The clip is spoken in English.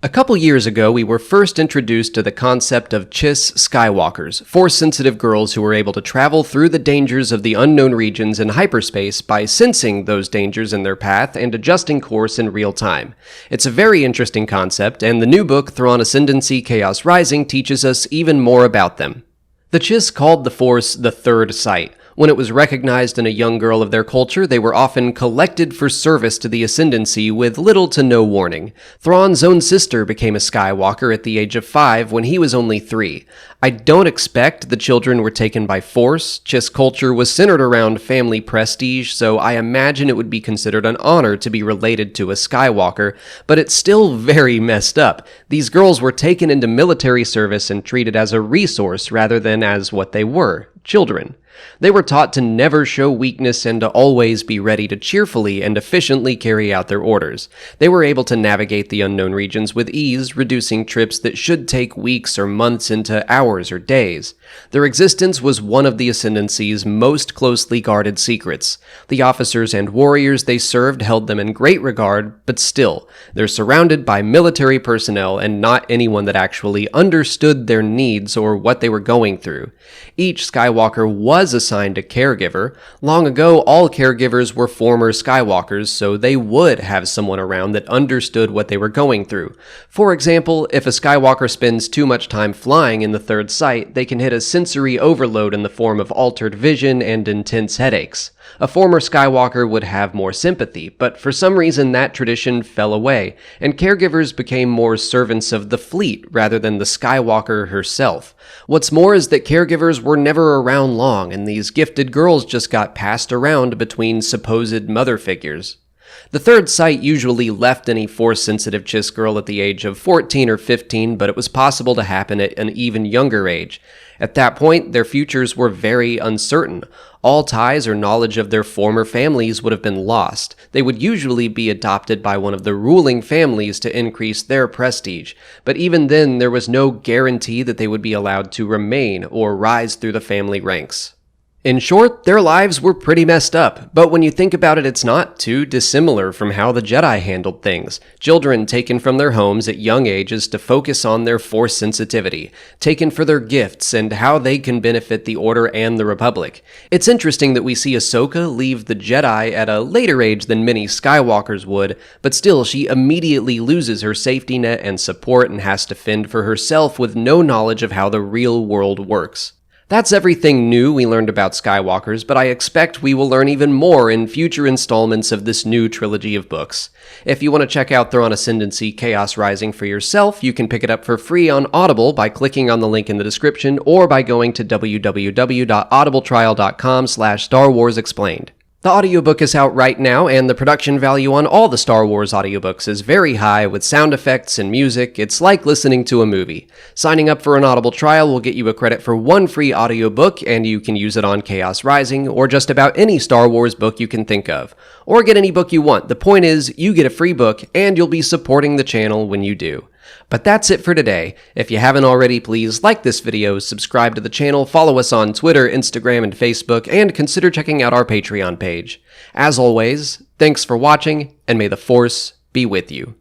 A couple years ago, we were first introduced to the concept of Chiss Skywalkers, Force-sensitive girls who were able to travel through the dangers of the unknown regions in hyperspace by sensing those dangers in their path and adjusting course in real time. It's a very interesting concept, and the new book, Thrawn Ascendancy, Chaos Rising, teaches us even more about them. The Chiss called the Force the third sight. When it was recognized in a young girl of their culture, they were often collected for service to the Ascendancy with little to no warning. Thrawn's own sister became a Skywalker at the age of 5 when he was only 3. I don't expect the children were taken by force. Chiss culture was centered around family prestige, so I imagine it would be considered an honor to be related to a Skywalker, but it's still very messed up. These girls were taken into military service and treated as a resource rather than as what they were, children. They were taught to never show weakness and to always be ready to cheerfully and efficiently carry out their orders. They were able to navigate the unknown regions with ease, reducing trips that should take weeks or months into hours or days. Their existence was one of the Ascendancy's most closely guarded secrets. The officers and warriors they served held them in great regard, but still, they're surrounded by military personnel and not anyone that actually understood their needs or what they were going through. Each Skywalker was assigned a caregiver. Long ago, all caregivers were former Skywalkers, so they would have someone around that understood what they were going through. For example, if a Skywalker spends too much time flying in the third sight, they can hit a sensory overload in the form of altered vision and intense headaches. A former Skywalker would have more sympathy, but for some reason that tradition fell away, and caregivers became more servants of the fleet rather than the Skywalker herself. What's more is that caregivers were never around long, and these gifted girls just got passed around between supposed mother figures. The third sight usually left any Force-sensitive Chiss girl at the age of 14 or 15, but it was possible to happen at an even younger age. At that point, their futures were very uncertain. All ties or knowledge of their former families would have been lost. They would usually be adopted by one of the ruling families to increase their prestige, but even then there was no guarantee that they would be allowed to remain or rise through the family ranks. In short, their lives were pretty messed up, but when you think about it, it's not too dissimilar from how the Jedi handled things. Children taken from their homes at young ages to focus on their Force sensitivity, taken for their gifts and how they can benefit the Order and the Republic. It's interesting that we see Ahsoka leave the Jedi at a later age than many Skywalkers would, but still she immediately loses her safety net and support and has to fend for herself with no knowledge of how the real world works. That's everything new we learned about Skywalkers, but I expect we will learn even more in future installments of this new trilogy of books. If you want to check out Thrawn Ascendancy, Chaos Rising for yourself, you can pick it up for free on Audible by clicking on the link in the description or by going to www.audibletrial.com/Star Wars Explained. The audiobook is out right now, and the production value on all the Star Wars audiobooks is very high with sound effects and music. It's like listening to a movie. Signing up for an Audible trial will get you a credit for one free audiobook, and you can use it on Chaos Rising, or just about any Star Wars book you can think of. Or get any book you want. The point is, you get a free book, and you'll be supporting the channel when you do. But that's it for today. If you haven't already, please like this video, subscribe to the channel, follow us on Twitter, Instagram, and Facebook, and consider checking out our Patreon page. As always, thanks for watching, and may the Force be with you.